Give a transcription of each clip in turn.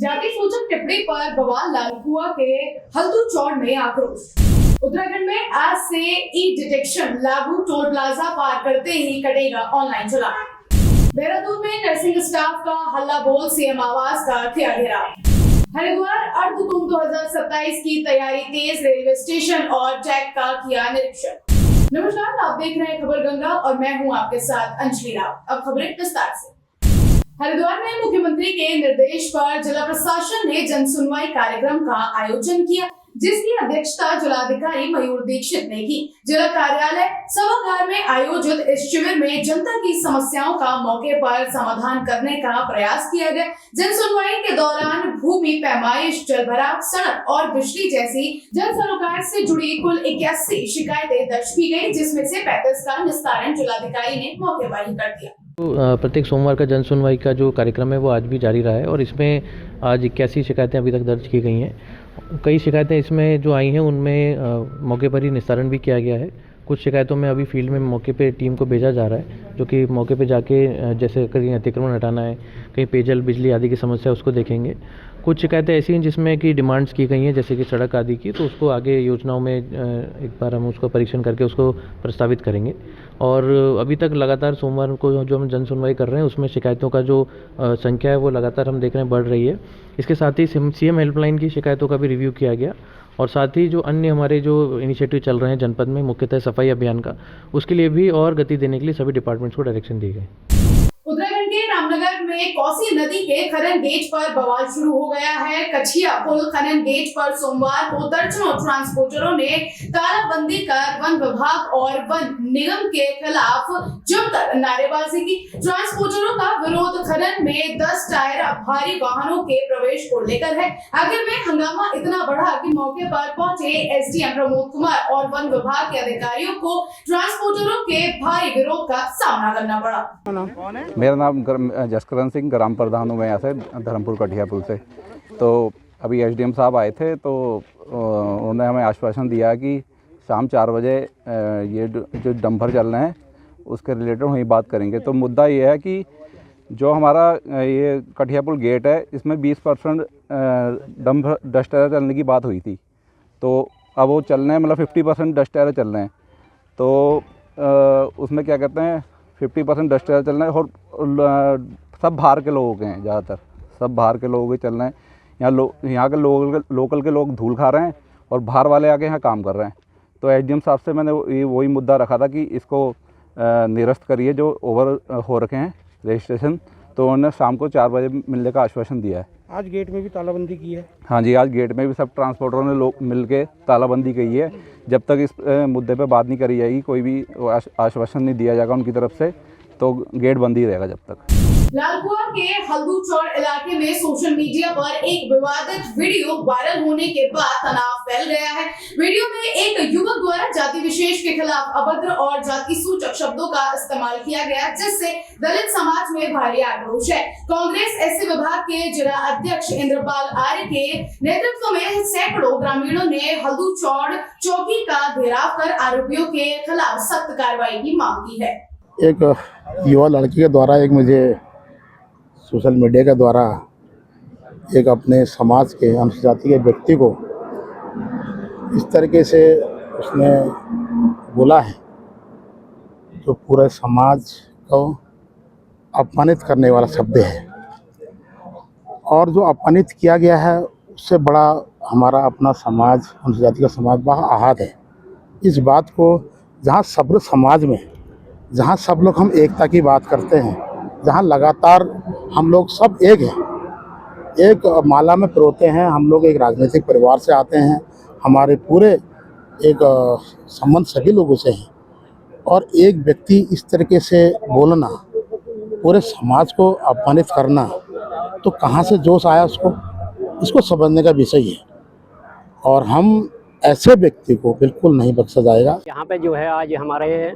जाति सूचक टिप्पणी पर बवाल, लालकुआ के हल्दू चौड़ में आक्रोश। उत्तराखंड में आज से ई डिटेक्शन लागू, टोल प्लाजा पार करते ही कटेगा ऑनलाइन चालान। देहरादून में नर्सिंग स्टाफ का हल्ला बोल, सीएम आवास का किया घेराव। हरिद्वार अर्ध कुंभ 2027 की तैयारी तेज, रेलवे स्टेशन और टैग का किया निरीक्षण। नमस्कार, आप देख रहे हैं खबर गंगा और मैं हूं आपके साथ अंजलि राव। अब खबरें विस्तार से। हरिद्वार में मुख्यमंत्री के निर्देश पर जिला प्रशासन ने जन सुनवाई कार्यक्रम का आयोजन किया, जिसकी अध्यक्षता जिलाधिकारी मयूर दीक्षित ने की। जिला कार्यालय सभागार में आयोजित इस शिविर में जनता की समस्याओं का मौके पर समाधान करने का प्रयास किया गया। जन सुनवाई के दौरान भूमि पैमाइश, जलभराव, सड़क और बिजली जैसी जन सरोकार से जुड़ी कुल 81 शिकायतें दर्ज की गयी, जिसमें से 35 का निस्तारण जिलाधिकारी ने मौके पर ही कर दिया। प्रत्येक सोमवार का जन सुनवाई का जो कार्यक्रम है वो आज भी जारी रहा है और इसमें आज 81 शिकायतें अभी तक दर्ज की गई हैं। कई शिकायतें इसमें जो आई हैं उनमें मौके पर ही निस्तारण भी किया गया है। कुछ शिकायतों में अभी फील्ड में मौके पे टीम को भेजा जा रहा है, जो कि मौके पे जाके जैसे कहीं अतिक्रमण हटाना है, कहीं पेयजल बिजली आदि की समस्या उसको देखेंगे। कुछ शिकायतें ऐसी हैं जिसमें कि डिमांड्स की गई हैं, जैसे कि सड़क आदि की, तो उसको आगे योजनाओं में एक बार हम उसको परीक्षण करके उसको प्रस्तावित करेंगे। और अभी तक लगातार सोमवार को जो हम जन सुनवाई कर रहे हैं उसमें शिकायतों का जो संख्या है वो लगातार हम देख रहे हैं बढ़ रही है। इसके साथ ही सीएम हेल्पलाइन की शिकायतों का भी रिव्यू किया गया और साथ ही जो अन्य हमारे जो इनिशिएटिव चल रहे हैं जनपद में, मुख्यतः सफाई अभियान का, उसके लिए भी और गति देने के लिए सभी डिपार्टमेंट्स को डायरेक्शन दी गई। उत्तराखंड के रामनगर में कोसी नदी के खनन गेट पर बवाल शुरू हो गया है। कछिया पुल खनन गेट पर सोमवार को दर्जनों ट्रांसपोर्टरों ने तालाबंदी कर वन विभाग और वन निगम के खिलाफ जमकर नारेबाजी की। ट्रांसपोर्टरों का विरोध खनन में 10 टायर भारी वाहनों के प्रवेश को लेकर है। आखिर में हंगामा इतना बढ़ा कि मौके पर पहुंचे एसडीएम प्रमोद कुमार और वन विभाग के अधिकारियों को ट्रांसपोर्टरों के भारी विरोध का सामना करना पड़ा। मेरा नाम जसकरण सिंह, ग्राम प्रधान हूँ मैं यहाँ से धर्मपुर कठिया पुल से। तो अभी एसडीएम साहब आए थे तो उन्होंने हमें आश्वासन दिया कि शाम 4 बजे ये जो डंपर चल रहे हैं उसके रिलेटेड वहीं बात करेंगे। तो मुद्दा ये है कि जो हमारा ये कठिया पुल गेट है इसमें 20% डस्ट टायर चलने की बात हुई थी, तो अब वो चल रहे हैं, मतलब 50% डस्ट टायर चल रहे हैं। तो उसमें क्या कहते हैं 50% डस्ट टायर चल रहे हैं और सब बाहर के लोग हैं, ज़्यादातर सब बाहर के लोग ही चल रहे हैं। यहाँ के लोकल के लोग धूल खा रहे हैं और बाहर वाले आके यहाँ काम कर रहे हैं। तो एसडीएम साहब से मैंने वही मुद्दा रखा था कि इसको निरस्त करिए, जो ओवर हो रखे हैं रजिस्ट्रेशन। तो उन्होंने शाम को 4 बजे मिलने का आश्वासन दिया है। आज गेट में भी तालाबंदी की है? हाँ जी, आज गेट में भी सब ट्रांसपोर्टरों ने लोग मिल के तालाबंदी की है। जब तक इस मुद्दे पे बात नहीं करी जाएगी, कोई भी आश्वासन नहीं दिया जाएगा उनकी तरफ से, तो गेट बंद ही रहेगा जब तक। लालकुआ के हल्दू चौड़ इलाके में सोशल मीडिया पर एक विवादित वीडियो वायरल होने के बाद तनाव फैल गया है। वीडियो में एक युवक द्वारा जाति विशेष के खिलाफ अभद्र और जाति सूचक शब्दों का इस्तेमाल किया गया, जिससे दलित समाज में भारी आक्रोश है। कांग्रेस एससी विभाग के जिला अध्यक्ष इंद्रपाल आर्य के नेतृत्व में सैकड़ों ग्रामीणों ने हल्दू चौड़ चौकी का घेराव कर आरोपियों के खिलाफ सख्त कार्रवाई की मांग की है। एक युवा लड़की के द्वारा मुझे सोशल मीडिया के द्वारा एक अपने समाज के अनुसूचित जाति के व्यक्ति को इस तरीके से उसने बोला है, जो पूरे समाज को अपमानित करने वाला शब्द है। और जो अपमानित किया गया है उससे बड़ा हमारा अपना समाज, अनुसूचित जाति का समाज बड़ा आहत है। इस बात को जहाँ सब्र समाज में, जहाँ सब लोग हम एकता की बात करते हैं, जहाँ लगातार हम लोग सब एक हैं, एक माला में पिरोते हैं। हम लोग एक राजनीतिक परिवार से आते हैं, हमारे पूरे एक संबंध सभी लोगों से हैं, और एक व्यक्ति इस तरीके से बोलना, पूरे समाज को अपमानित करना, तो कहाँ से जोश आया उसको, इसको समझने का विषय है। और हम ऐसे व्यक्ति को बिल्कुल नहीं बख्शा जाएगा। यहाँ पे जो है आज हमारे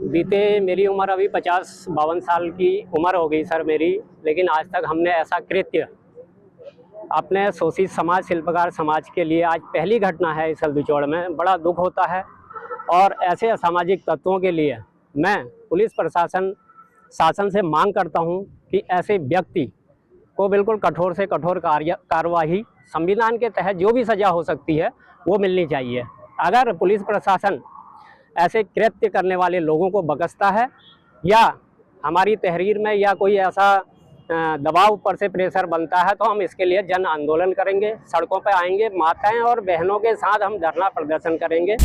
बीते, मेरी उम्र अभी 50-52 साल की उम्र हो गई सर मेरी, लेकिन आज तक हमने ऐसा कृत्य अपने शोषित समाज, शिल्पकार समाज के लिए आज पहली घटना है इस हल्दू चौड़ में। बड़ा दुख होता है और ऐसे असामाजिक तत्वों के लिए मैं पुलिस प्रशासन शासन से मांग करता हूं कि ऐसे व्यक्ति को बिल्कुल कठोर से कठोर कार्यवाही संविधान के तहत जो भी सज़ा हो सकती है वो मिलनी चाहिए। अगर पुलिस प्रशासन ऐसे कृत्य करने वाले लोगों को बख्शता है या हमारी तहरीर में या कोई ऐसा दबाव ऊपर से प्रेशर बनता है तो हम इसके लिए जन आंदोलन करेंगे, सड़कों पर आएंगे, माताएं और बहनों के साथ हम धरना प्रदर्शन करेंगे।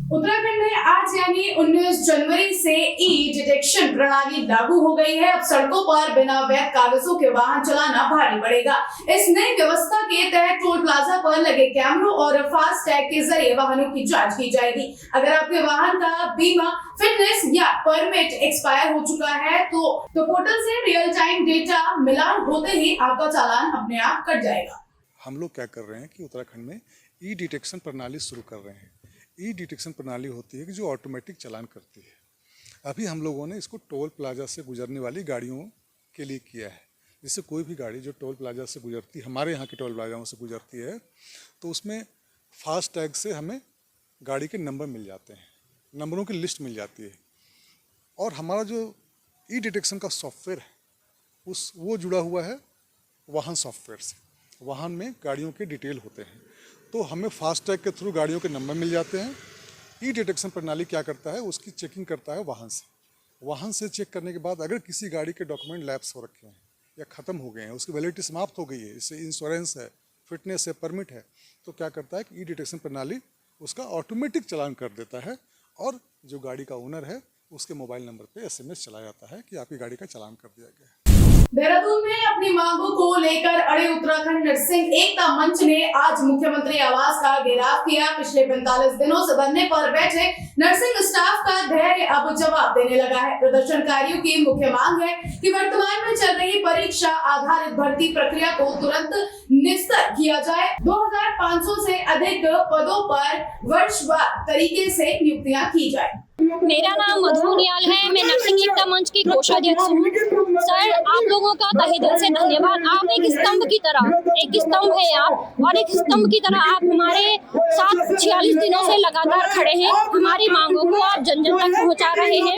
उत्तराखंड में आज यानी 19 जनवरी से ई डिटेक्शन प्रणाली लागू हो गई है। अब सड़कों पर बिना वैध कागजों के वाहन चलाना भारी पड़ेगा। इस नई व्यवस्था के तहत टोल प्लाजा पर लगे कैमरों और फास्ट टैग के जरिए वाहनों की जांच की जाएगी। अगर आपके वाहन का बीमा, फिटनेस या परमिट एक्सपायर हो चुका है तो पोर्टल से रियल टाइम डेटा मिलान होते ही आपका चालान अपने आप कट जाएगा। हम लोग क्या कर रहे हैं कि उत्तराखंड में ई डिटेक्शन प्रणाली शुरू कर रहे हैं। ई डिटेक्शन प्रणाली होती है कि जो ऑटोमेटिक चालान करती है। अभी हम लोगों ने इसको टोल प्लाजा से गुजरने वाली गाड़ियों के लिए किया है। जिससे कोई भी गाड़ी जो टोल प्लाजा से गुजरती है, हमारे यहाँ के टोल प्लाजाओं से गुजरती है, तो उसमें फास्ट टैग से हमें गाड़ी के नंबर मिल जाते हैं, नंबरों की लिस्ट मिल जाती है। और हमारा जो ई डिटेक्शन का सॉफ्टवेयर है वो जुड़ा हुआ है वाहन सॉफ्टवेयर से। वाहन में गाड़ियों के डिटेल होते हैं, तो हमें फास्ट टैग के थ्रू गाड़ियों के नंबर मिल जाते हैं। ई डिटेक्शन प्रणाली क्या करता है, उसकी चेकिंग करता है वाहन से चेक करने के बाद अगर किसी गाड़ी के डॉक्यूमेंट लैप्स हो रखे हैं या ख़त्म हो गए हैं, उसकी वैलिडिटी समाप्त हो गई है, इससे इंश्योरेंस है, फिटनेस है, परमिट है, तो क्या करता है कि ई डिटेक्शन प्रणाली उसका ऑटोमेटिक चालान कर देता है और जो गाड़ी का ओनर है उसके मोबाइल नंबर पे SMS चला जाता है कि आपकी गाड़ी का चालान कर दिया गया है। देहरादून में अपनी मांगों को लेकर अड़े उत्तराखंड नरसिंह एकता मंच ने आज मुख्यमंत्री आवास का घेराव किया। पिछले 45 दिनों से धरने पर बैठे नर्सिंग स्टाफ का धैर्य अब जवाब देने लगा है। प्रदर्शनकारियों की मुख्य मांग है कि वर्तमान में चल रही परीक्षा आधारित भर्ती प्रक्रिया को तुरंत निस्तर किया जाए। 2500 से अधिक पदों पर वर्षवार तरीके से नियुक्तियां की जाए। मेरा नाम मधु नियाल है, मैं नर्सिंग एकता मंच की कोषाध्यक्ष हूँ। सर, आप लोगों का तहे दिल से धन्यवाद। आप एक स्तंभ की तरह, एक स्तंभ है आप, और एक स्तंभ की तरह आप हमारे साथ 46 दिनों से लगातार खड़े हैं। हमारी मांगों को आप जन जन तक पहुँचा रहे हैं।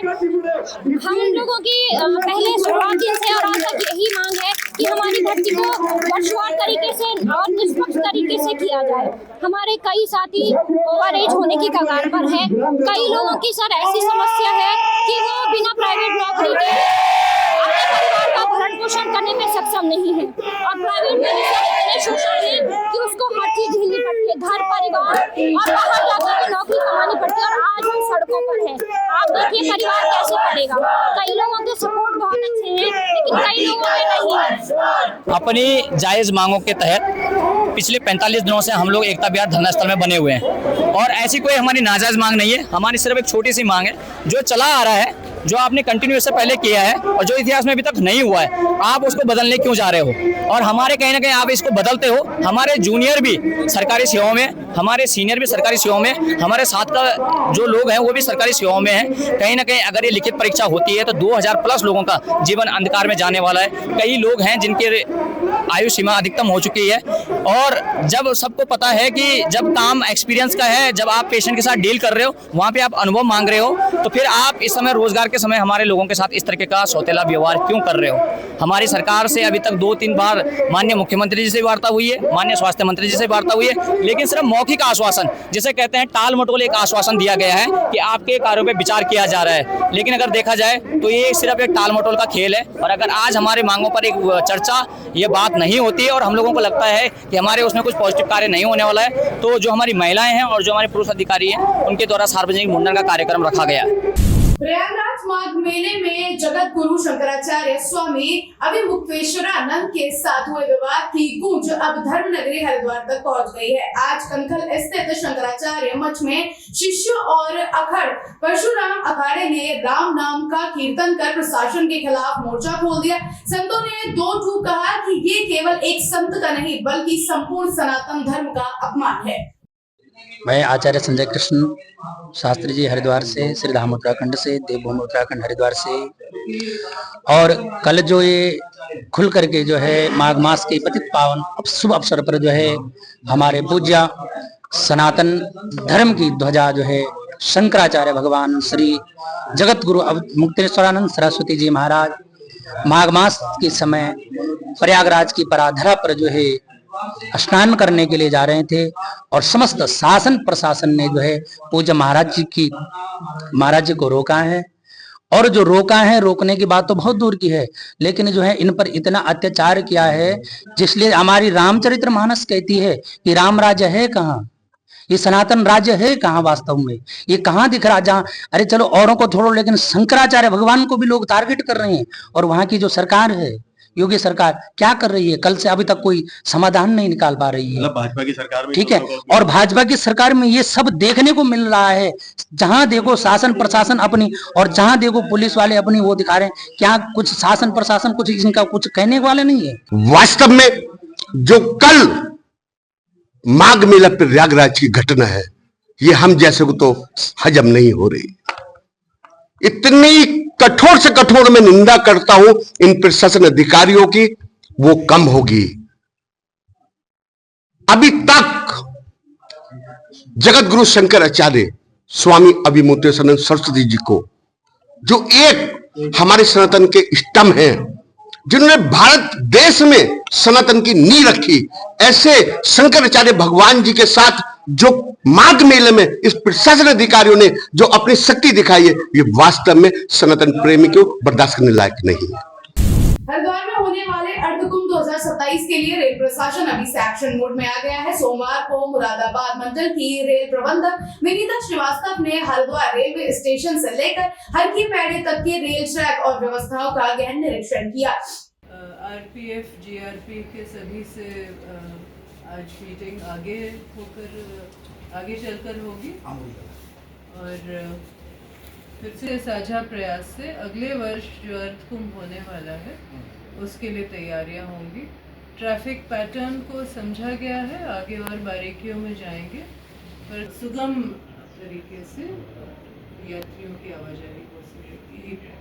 हम लोगों की पहले शुरुआत दिन से और आज तक यही मांग है कि हमारी भर्ती को वर्षवार तरीके से और निष्पक्ष तरीके से किया जाए। हमारे कई साथी ओवरएज होने की कगार पर है। कई लोगों की सर ऐसी समस्या है कि वो बिना प्राइवेट नौकरी के अपने परिवार का भरण पोषण करने में सक्षम नहीं है, और प्राइवेट में इतने शोषण है कि उसको हर चीज झेलनी पड़ती है, घर, परिवार, और बाहर जाकर भी नौकरी कमानी पड़ती है। और आज हम सड़कों पर हैं। आप देखिए परिवार कैसे पड़ेगा। कई लोगों के सपोर्ट बहुत अच्छे हैं, लेकिन कई लोगों के नहीं है। अपनी जायज मांगों के तहत पिछले 45 दिनों से हम लोग एकता विहार धरना स्थल में बने हुए हैं, और ऐसी कोई हमारी नाजायज मांग नहीं है। हमारी सिर्फ एक छोटी सी मांग है जो चला आ रहा है, जो आपने कंटिन्यू इससे पहले किया है और जो इतिहास में अभी तक नहीं हुआ है, आप उसको बदलने क्यों जा रहे हो? और हमारे कहीं ना कहीं आप इसको बदलते हो। हमारे जूनियर भी सरकारी सेवाओं में, हमारे सीनियर भी सरकारी सेवाओं में, हमारे साथ का जो लोग हैं वो भी सरकारी सेवाओं में हैं। कहीं ना कहीं अगर ये लिखित परीक्षा होती है तो 2000 प्लस लोगों का जीवन अंधकार में जाने वाला है। कई लोग हैं जिनके आयु सीमा अधिकतम हो चुकी है, और जब सबको पता है कि जब काम एक्सपीरियंस का है, जब आप पेशेंट के साथ डील कर रहे हो, वहाँ पे आप अनुभव मांग रहे हो, तो फिर आप इस समय रोजगार के समय हमारे लोगों के साथ इस तरीके का सौतेला व्यवहार क्यों कर रहे हो? हमारी सरकार से अभी तक 2-3 बार माननीय मुख्यमंत्री जी से वार्ता हुई है, माननीय स्वास्थ्य मंत्री जी से वार्ता हुई है, लेकिन सिर्फ मौखिक आश्वासन, जिसे कहते हैं टाल मटोल एक आश्वासन दिया गया है कि आपके कार्यों पे विचार किया जा रहा है। लेकिन अगर देखा जाए तो ये सिर्फ एक टाल मटोल का खेल है। और अगर आज हमारे मांगों पर एक चर्चा, ये बात नहीं होती है और हम लोगों को लगता है कि हमारे उसमें कुछ पॉजिटिव कार्य नहीं होने वाला है, तो जो हमारी महिलाएं हैं और जो हमारे पुरुष अधिकारी हैं उनके द्वारा सार्वजनिक मुंडन का कार्यक्रम रखा गया है। प्रयागराज माघ मेले में जगत गुरु शंकराचार्य स्वामी अभिमुक्तेश्वरानंद के साथ हुए विवाद की गूंज अब धर्म नगरी हरिद्वार तक पहुंच गई है। आज कनखल स्थित शंकराचार्य मठ में शिष्यों और अखड़ परशुराम अखाड़े ने राम नाम का कीर्तन कर प्रशासन के खिलाफ मोर्चा खोल दिया। संतों ने दो टूक कहा कि ये केवल एक संत का नहीं बल्कि संपूर्ण सनातन धर्म का अपमान है। मैं आचार्य संजय कृष्ण शास्त्री जी हरिद्वार से, श्री धाम उत्तराखंड से, देवभूमि उत्तराखंड हरिद्वार से, और कल जो ये खुल करके जो है माघ मास के पतित पावन शुभ अवसर पर जो है हमारे पूज्य सनातन धर्म की ध्वजा जो है शंकराचार्य भगवान श्री जगत गुरु मुक्तेश्वरानंद सरस्वती जी महाराज माघ मास के समय प्रयागराज की पराधरा पर जो है स्नान करने के लिए जा रहे थे और समस्त शासन प्रशासन ने जो है पूज्य महाराज जी को रोका है। और जो रोका है, रोकने की बात तो बहुत दूर की है, लेकिन जो है इन पर इतना अत्याचार किया है जिसलिए हमारी रामचरितमानस कहती है कि राम राज्य है कहाँ, ये सनातन राज्य है कहाँ वास्तव में, ये कहाँ दिख रहा। जहाँ अरे चलो औरों को छोड़ो, लेकिन शंकराचार्य भगवान को भी लोग टारगेट कर रहे हैं। और वहां की जो सरकार है, योगी सरकार, क्या कर रही है? कल से अभी तक कोई समाधान नहीं निकाल पा रही है। भाजपा की सरकार में, ठीक है, और भाजपा की सरकार में ये सब देखने को मिल रहा है। जहां देखो शासन प्रशासन अपनी, और जहां देखो पुलिस वाले अपनी वो दिखा रहे हैं। क्या कुछ शासन प्रशासन कुछ इनका कुछ कहने वाले नहीं है? वास्तव में जो कल माघ मेला प्रयागराज की घटना है, ये हम जैसे को तो हजम नहीं हो रही। इतनी कठोर से कठोर मैं निंदा करता हूं इन प्रशासन अधिकारियों की, वो कम होगी। अभी तक जगत गुरु शंकराचार्य स्वामी अभिमुक्तेश्वरानंद सरस्वती जी को, जो एक हमारे सनातन के स्तंभ हैं, जिन्होंने भारत देश में सनातन की नींव रखी, ऐसे शंकराचार्य भगवान जी के साथ जो माघ मेले में इस प्रशासन अधिकारियों ने जो अपनी शक्ति दिखाई है, ये वास्तव में सनातन प्रेमी को बर्दाश्त करने लायक नहीं है। हरिद्वार में होने वाले अर्धकुंभ 2027 के लिए रेल प्रशासन अभी से एक्शन मोड में आ गया है। सोमवार को मुरादाबाद मंडल की रेल प्रबंधक विनीता श्रीवास्तव ने हरिद्वार रेलवे स्टेशन से लेकर हर की पैड़ी तक के रेल ट्रैक और व्यवस्थाओं का गहन निरीक्षण किया। आरपीएफ जीआरपी के सभी से आज मीटिंग आगे चलकर होगी और फिर से साझा प्रयास से अगले वर्ष जो अर्धकुंभ होने वाला है उसके लिए तैयारियां होंगी। ट्रैफिक पैटर्न को समझा गया है, आगे और बारीकियों में जाएंगे, पर सुगम तरीके से यात्रियों की आवाजाही हो सके, यही प्रयास।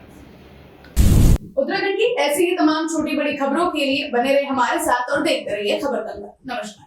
उत्तराखंड की ऐसी ही तमाम छोटी बड़ी खबरों के लिए बने रहे हमारे साथ और देखते रहिए खबर गंगा। नमस्कार।